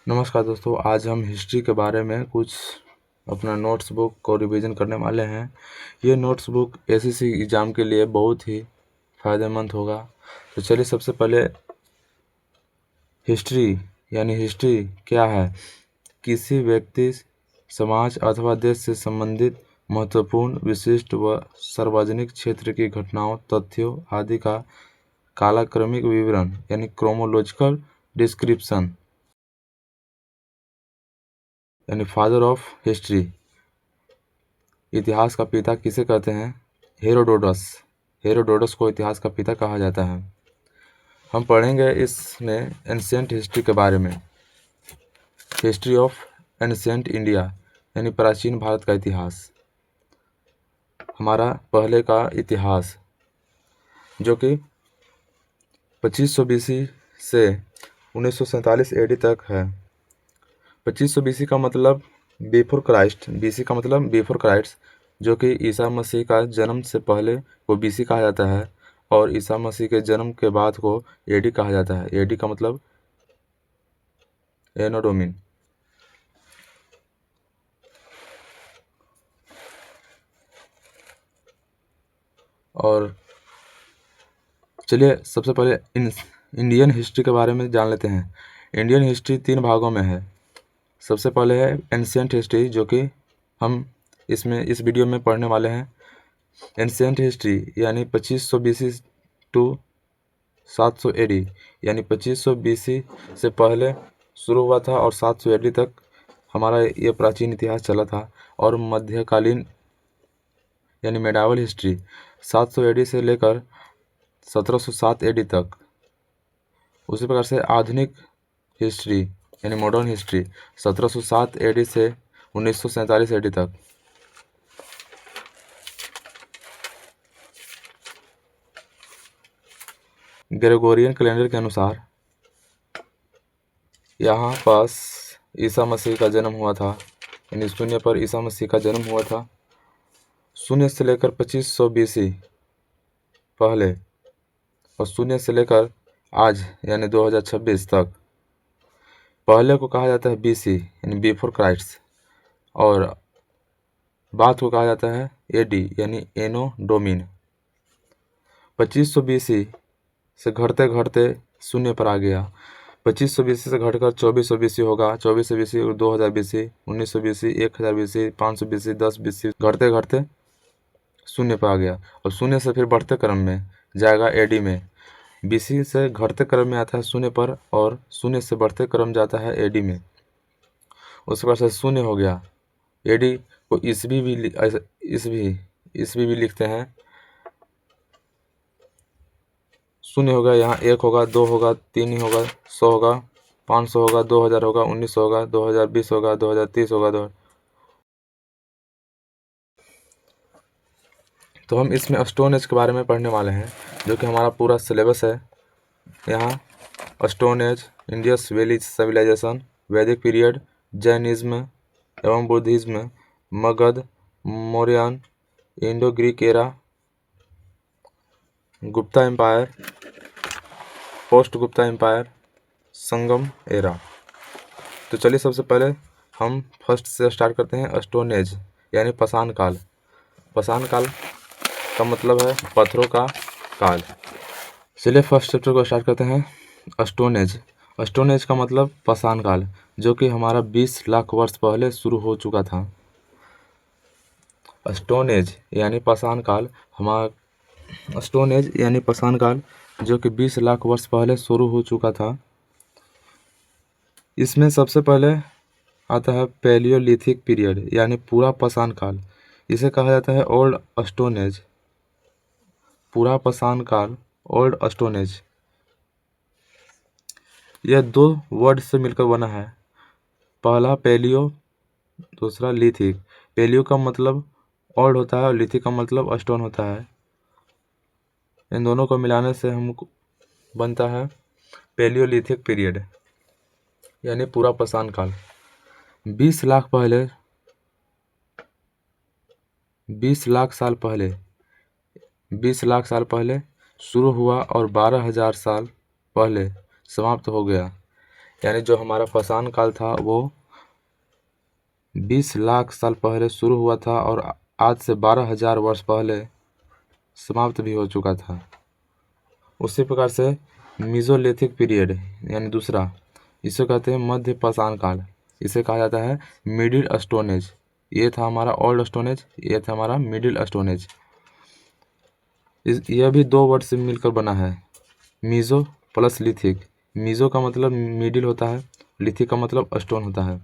नमस्कार दोस्तों, आज हम हिस्ट्री के बारे में कुछ अपना नोट्स बुक को रिवीजन करने वाले हैं। ये नोट्स बुक एसएससी एग्ज़ाम के लिए बहुत ही फ़ायदेमंद होगा। तो चलिए सबसे पहले हिस्ट्री क्या है। किसी व्यक्ति, समाज अथवा देश से संबंधित महत्वपूर्ण, विशिष्ट व सार्वजनिक क्षेत्र की घटनाओं, तथ्यों आदि का कालक्रमिक विवरण यानी क्रोनोलॉजिकल डिस्क्रिप्शन यानी फादर ऑफ हिस्ट्री। इतिहास का पिता किसे कहते हैं? हेरोडोटस। हेरोडोटस को इतिहास का पिता कहा जाता है। हम पढ़ेंगे इसमें एंशिएंट हिस्ट्री के बारे में। हिस्ट्री ऑफ एंशिएंट इंडिया यानी प्राचीन भारत का इतिहास। हमारा पहले का इतिहास जो कि 2500 बीसी से 1947 एडी तक है। 2500 बीसी का मतलब बिफोर क्राइस्ट, बीसी का मतलब बिफोर क्राइस्ट, जो कि ईसा मसीह का जन्म से पहले को बीसी कहा जाता है, और ईसा मसीह के जन्म के बाद को एडी कहा जाता है। एडी का मतलब एनो डोमिन। और चलिए सबसे पहले इंडियन हिस्ट्री के बारे में जान लेते हैं। इंडियन हिस्ट्री 3 भागों में है। सबसे पहले है एंशिएंट हिस्ट्री, जो कि हम इस वीडियो में पढ़ने वाले हैं। एंशिएंट हिस्ट्री यानी 2500 बीसी टू 700 एडी, यानी 2500 बीसी से पहले शुरू हुआ था और 700 एडी तक हमारा ये प्राचीन इतिहास चला था। और मध्यकालीन यानी मेडावल हिस्ट्री 700 एडी से लेकर 1707 एडी तक। उसी प्रकार से आधुनिक हिस्ट्री यानी मॉडर्न हिस्ट्री 1707 एडी से 1947 एडी तक। ग्रेगोरियन कैलेंडर के अनुसार यहाँ पास ईसा मसीह का जन्म हुआ था, यानी शून्य पर ईसा मसीह का जन्म हुआ था। शून्य से लेकर 2500 बीसी पहले और शून्य से लेकर आज यानी 2026 तक पहले को कहा जाता है बीसी यानी बिफोर क्राइस्ट, और बाद को कहा जाता है एडी यानी एनो डोमिन। 2500 बीसी से घटते घटते शून्य पर आ गया। 2500 बीसी से घटकर 2400 बीसी होगा, 2400 BC 2000 BC, 1900 BC 1000 BC, 500 BC 10 BC, घटते घटते शून्य पर आ गया। और शून्य से फिर बढ़ते क्रम में जाएगा एडी में। बीसी से घटते क्रम में आता है शून्य पर, और शून्य से बढ़ते क्रम जाता है एडी में। उसके बाद से शून्य हो गया। एडी को ईसवी भी लिखते हैं। शून्य होगा, यहाँ 1 होगा, 2 होगा, 3 ही होगा, 100 होगा, 500 होगा, 2000 होगा, 1900 होगा, 2020 होगा, 2030 होगा। तो हम इसमें स्टोन एज के बारे में पढ़ने वाले हैं, जो कि हमारा पूरा सिलेबस है। यहाँ stone age, Indus valley civilization, Vedic period, Jainism एवं Buddhism, Magadh, Mauryan, Indo Greek era, Gupta empire, post Gupta empire, Sangam era. तो चलिए सबसे पहले हम फर्स्ट से स्टार्ट करते हैं। स्टोन एज यानी पाषाण काल। पाषाण काल का मतलब है पत्थरों का काल। चलिए फर्स्ट चैप्टर को स्टार्ट करते हैं। Stone age. स्टोन एज का मतलब पाषाण काल, जो कि हमारा 20 लाख वर्ष पहले शुरू हो चुका था। स्टोन एज यानी पाषाण काल स्टोन एज यानी पाषाण काल जो कि 20 लाख वर्ष पहले शुरू हो चुका था। इसमें सबसे पहले आता है पैलियोलिथिक पीरियड यानी पूरा पाषाण काल। इसे कहा जाता है ओल्ड स्टोन एज। पूरा पाषाण काल ओल्ड स्टोन एज। यह 2 वर्ड से मिलकर बना है। पहला पैलियो, दूसरा लिथिक। पैलियो का मतलब ओल्ड होता है और लिथिक का मतलब स्टोन होता है। इन दोनों को मिलाने से हमको बनता है पैलियोलिथिक पीरियड यानी पूरा पाषाण काल। 20 लाख साल पहले शुरू हुआ और 12,000 साल पहले समाप्त हो गया। यानी जो हमारा पाषाण काल था वो 20 लाख साल पहले शुरू हुआ था और आज से 12,000 वर्ष पहले समाप्त भी हो चुका था। उसी प्रकार से मीजोलिथिक पीरियड यानी दूसरा, इसे कहते हैं मध्य पाषाण काल। इसे कहा जाता है मिडिल स्टोन एज। ये था हमारा ओल्ड स्टोन एज, ये था हमारा मिडिल स्टोन एज। यह भी 2 वर्ड से मिलकर बना है, मीजो प्लस लिथिक। मीजो का मतलब मिडिल होता है, लिथिक का मतलब स्टोन होता है।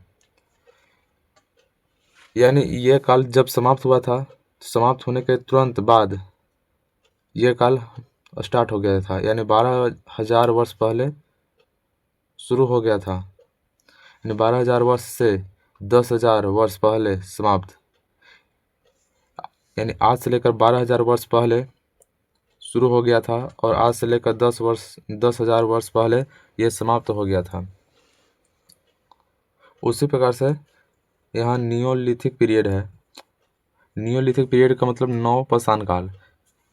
यानी यह काल जब समाप्त हुआ था, समाप्त होने के तुरंत बाद यह काल स्टार्ट हो गया था, यानी 12,000 वर्ष पहले शुरू हो गया था। यानी 12,000 वर्ष से 10,000 वर्ष पहले समाप्त, यानी आज से लेकर 12,000 वर्ष पहले शुरू हो गया था और आज से लेकर 10,000 वर्ष पहले यह समाप्त हो गया था। उसी प्रकार से यहाँ नियोलिथिक पीरियड है। नियोलिथिक पीरियड का मतलब नव पाषाण काल,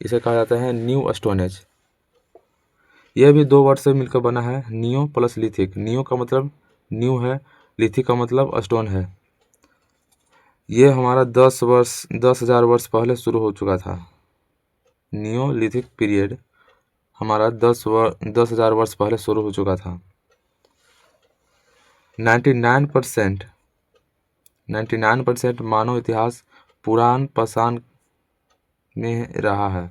इसे कहा जाता है न्यू स्टोन एज। यह भी 2 वर्ड से मिलकर बना है, नियो प्लस लिथिक। नियो का मतलब न्यू है, लिथिक का मतलब स्टोन है। ये हमारा 10,000 वर्ष पहले शुरू हो चुका था। नियोलिथिक पीरियड हमारा 10,000 वर्ष पहले शुरू हो चुका था। 99% मानव इतिहास पुरान पाषाण में रहा है।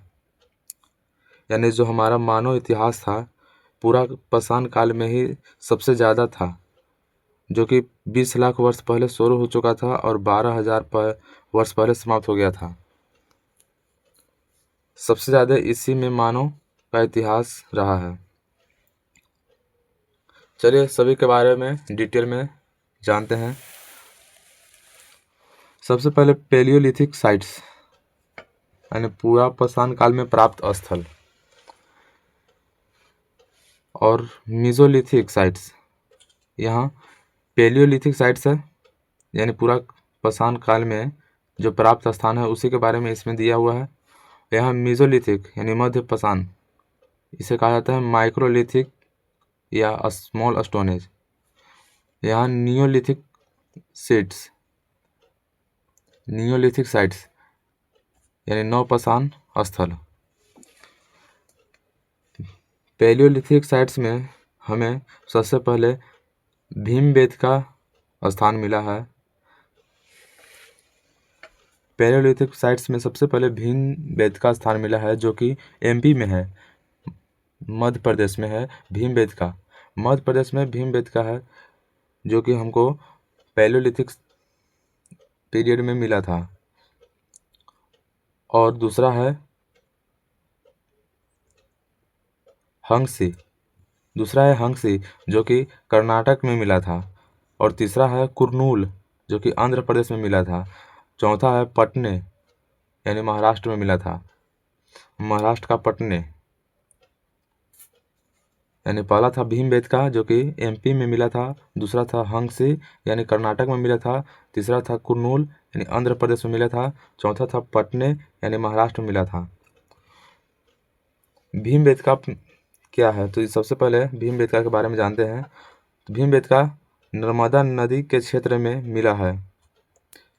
यानी जो हमारा मानव इतिहास था पूरा पाषाण काल में ही सबसे ज़्यादा था, जो कि 20 लाख वर्ष पहले शुरू हो चुका था और 12,000 वर्ष पहले समाप्त हो गया था। सबसे ज़्यादा इसी में मानव का इतिहास रहा है। चलिए सभी के बारे में डिटेल में जानते हैं। सबसे पहले पैलियोलिथिक साइट्स यानी पूरा पाषाण काल में प्राप्त स्थल, और मीजोलिथिक साइट्स। यहाँ पैलियोलिथिक साइट्स है, यानी पूरा पाषाण काल में जो प्राप्त स्थान है उसी के बारे में इसमें दिया हुआ है। यहाँ मीजोलिथिक यानी मध्य पाषाण, इसे कहा जाता है माइक्रोलिथिक या स्मॉल स्टोन एज। यहाँ नियोलिथिक साइट्स यानी नव पाषाण स्थल। पैलियोलिथिक साइट्स में हमें सबसे पहले भीमबेटका स्थान मिला है। पैलियोलिथिक साइट्स में सबसे पहले भीमबेटका स्थान मिला है, जो कि एमपी में है, मध्य प्रदेश में है। भीमबेटका मध्य प्रदेश में भीमबेटका है, जो कि हमको पैलियोलिथिक पीरियड में मिला था। और दूसरा है हंगसी, जो कि कर्नाटक में मिला था। और तीसरा है कुर्नूल, जो कि आंध्र प्रदेश में मिला था। चौथा है पटने, यानी महाराष्ट्र में मिला था, महाराष्ट्र का पटने। यानी पहला था भीमबेटका जो कि एमपी में मिला था, दूसरा था हंगसी यानी कर्नाटक में मिला था, तीसरा था कुर्नूल यानी आंध्र प्रदेश में मिला था, चौथा था पटने यानी महाराष्ट्र में मिला था। भीमबेटका क्या है, तो सबसे पहले भीमबेटका के बारे में जानते हैं। तो भीमबेटका नर्मदा नदी के क्षेत्र में मिला है।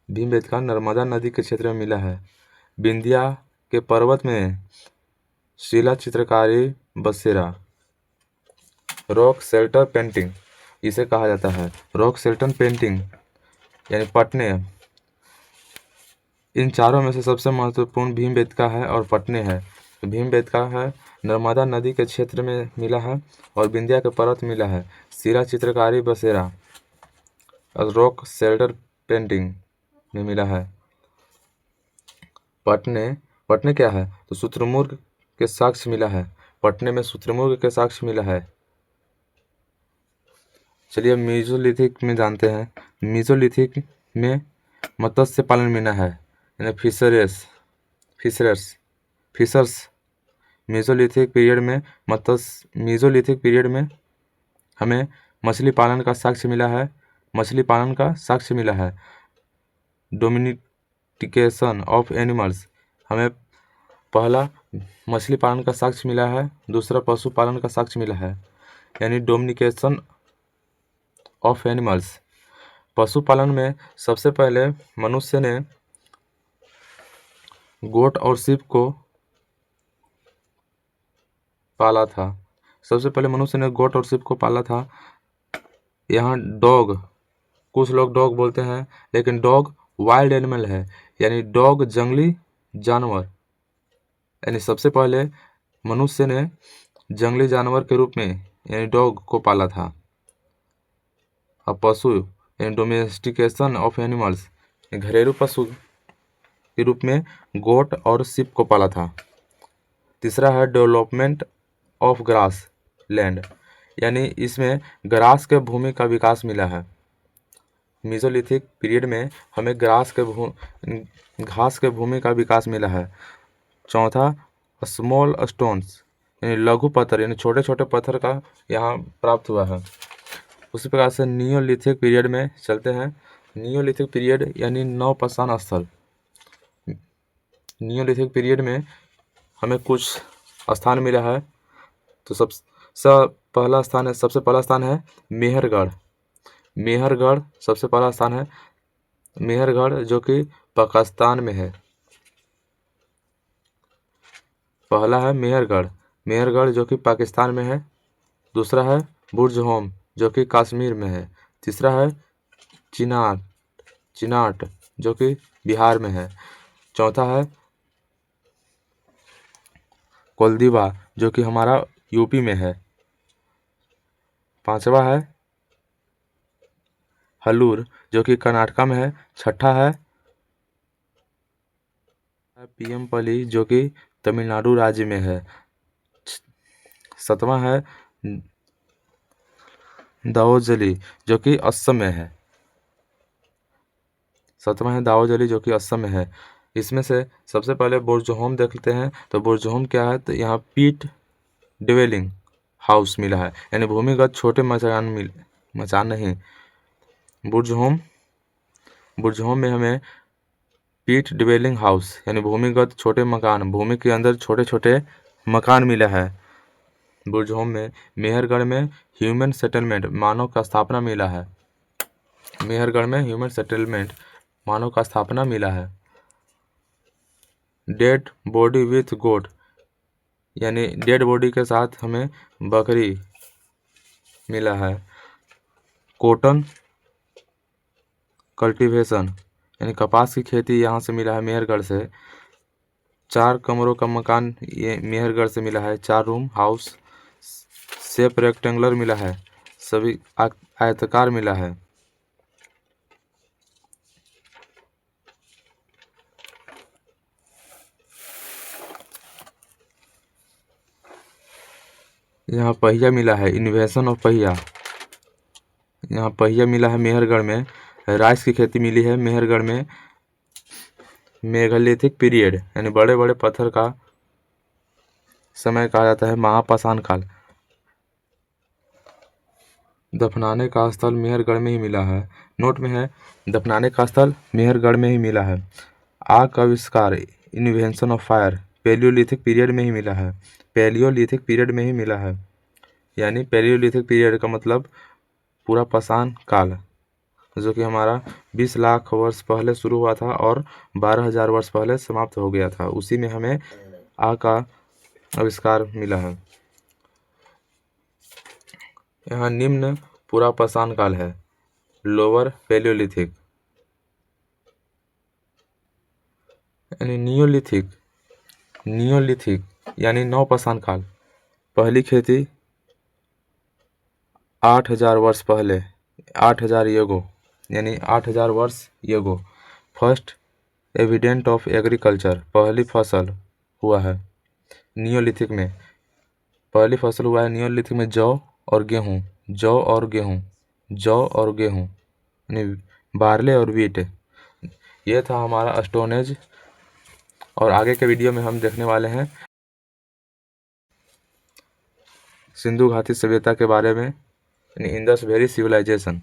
भीमबेटका नर्मदा नदी के क्षेत्र में मिला है। विंध्या के पर्वत में शिला चित्रकारी बसेरा, रॉक शेल्टर पेंटिंग इसे कहा जाता है, रॉक शेल्टर पेंटिंग यानी पटने। इन चारों में से सबसे महत्वपूर्ण भीमबेटका है और पटने है। तो भीमबेटका है नर्मदा नदी के क्षेत्र में मिला है और विंध्या के पर्वत मिला है। शिला चित्रकारी बसेरा और रॉक शेल्टर पेंटिंग में मिला है। पटने क्या है, तो शुतुरमुर्ग के साक्ष्य मिला है। पटने में शुतुरमुर्ग के साक्ष्य मिला है। चलिए मीजोलिथिक में जानते हैं। मीजोलिथिक में मत्स्य पालन मिला है, यानी फिशर्स। मीजोलिथिक पीरियड में हमें मछली पालन का साक्ष्य मिला है। डोमिनिकेशन ऑफ एनिमल्स, हमें पहला मछली पालन का साक्ष्य मिला है, दूसरा पशु पालन का साक्ष्य मिला है, यानी डोमिनिकेशन ऑफ एनिमल्स। पशुपालन में सबसे पहले मनुष्य ने गोट और शिप को पाला था। सबसे पहले मनुष्य ने गोट और शिप को पाला था। यहाँ डॉग, कुछ लोग डॉग बोलते हैं, लेकिन डॉग वाइल्ड एनिमल है, यानी डॉग जंगली जानवर। यानी सबसे पहले मनुष्य ने जंगली जानवर के रूप में यानी डॉग को पाला था। अब पशु यानी डोमेस्टिकेशन ऑफ एनिमल्स, घरेलू पशु के रूप में गोट और शिप को पाला था। तीसरा है डेवलपमेंट ऑफ ग्रास लैंड, यानी इसमें ग्रास के भूमि का विकास मिला है। मीजोलिथिक पीरियड में हमें घास के भूमि का विकास मिला है। चौथा स्मॉल स्टोन्स, यानी लघु पत्थर, यानी छोटे छोटे पत्थर का यहाँ प्राप्त हुआ है। उसी प्रकार से नियोलिथिक पीरियड में चलते हैं। नियोलिथिक पीरियड यानी नवपाषाण स्थल। नियोलिथिक पीरियड में हमें कुछ स्थान मिला है। तो सबसे पहला स्थान है मेहरगढ़। मेहरगढ़ सबसे पहला स्थान है। मेहरगढ़ जो कि पाकिस्तान में है। पहला है मेहरगढ़, मेहरगढ़ जो कि पाकिस्तान में है। दूसरा है बुर्ज होम जो कि कश्मीर में है। तीसरा है चिनाट जो कि बिहार में है। चौथा है कोलदीवा जो कि हमारा यूपी में है। पांचवा है हलूर जो कि कर्नाटका में है। छठा है पीएमपल्ली जो कि तमिलनाडु राज्य में है। सातवां है दावोजली जो कि असम में है। जो कि असम में है। इसमें से सबसे पहले बुर्जहोम देखते हैं। तो बुर्जहोम क्या है, तो यहाँ पीट डिवेलिंग हाउस मिला है, यानी भूमिगत छोटे मचान नहीं। बुर्जहोम में हमें पीट डिवेलिंग हाउस यानी भूमिगत छोटे मकान, भूमि के अंदर छोटे छोटे मकान मिला है। बुर्जहोम में मेहरगढ़ में ह्यूमन सेटलमेंट मानव का स्थापना मिला है। मेहरगढ़ में ह्यूमन सेटलमेंट मानव का स्थापना मिला है। डेड बॉडी विथ गोट, यानी डेड बॉडी के साथ हमें बकरी मिला है। कॉटन कल्टीवेशन यानी कपास की खेती यहाँ से मिला है मेहरगढ़ से। 4 कमरों का मकान ये मेहरगढ़ से मिला है। 4 रूम हाउस शेप रेक्टेंगुलर मिला है, सभी आयताकार मिला है। यहाँ पहिया मिला है, इन्वेंशन ऑफ पहिया। यहाँ पहिया मिला है मेहरगढ़ में। राइस की खेती मिली है मेहरगढ़ में। मेगालिथिक पीरियड यानी बड़े बड़े पत्थर का समय कहा जाता है महापाषाण काल। दफनाने का स्थल मेहरगढ़ में ही मिला है। नोट में है दफनाने का स्थल मेहरगढ़ में ही मिला है। आग का आविष्कार invention of fire Palaeolithic period में ही मिला है। पैलियोलिथिक पीरियड में ही मिला है, यानी पैलियोलिथिक पीरियड का मतलब पूरा पाषाण काल, जो कि हमारा 20 लाख वर्ष पहले शुरू हुआ था और 12,000 वर्ष पहले समाप्त हो गया था। उसी में हमें आग का आविष्कार मिला है। यहाँ निम्न पूरा पाषाण काल है। लोअर पैलियोलिथिक यानी नियोलिथिक यानी नवपाषाण काल। पहली खेती 8,000 वर्ष पहले, 8,000 ईयर्स यानी 8,000 वर्ष years. First evident of agriculture, पहली फसल हुआ है नियोलिथिक में। पहली फसल हुआ है नियोलिथिक में जौ और गेहूँ यानी बार्ले और वीट। ये था हमारा स्टोन एज। और आगे के वीडियो में हम देखने वाले हैं सिंधु घाटी सभ्यता के बारे में, यानी इंडस वैली सिविलाइजेशन।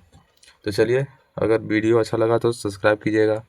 तो चलिए, अगर वीडियो अच्छा लगा तो सब्सक्राइब कीजिएगा।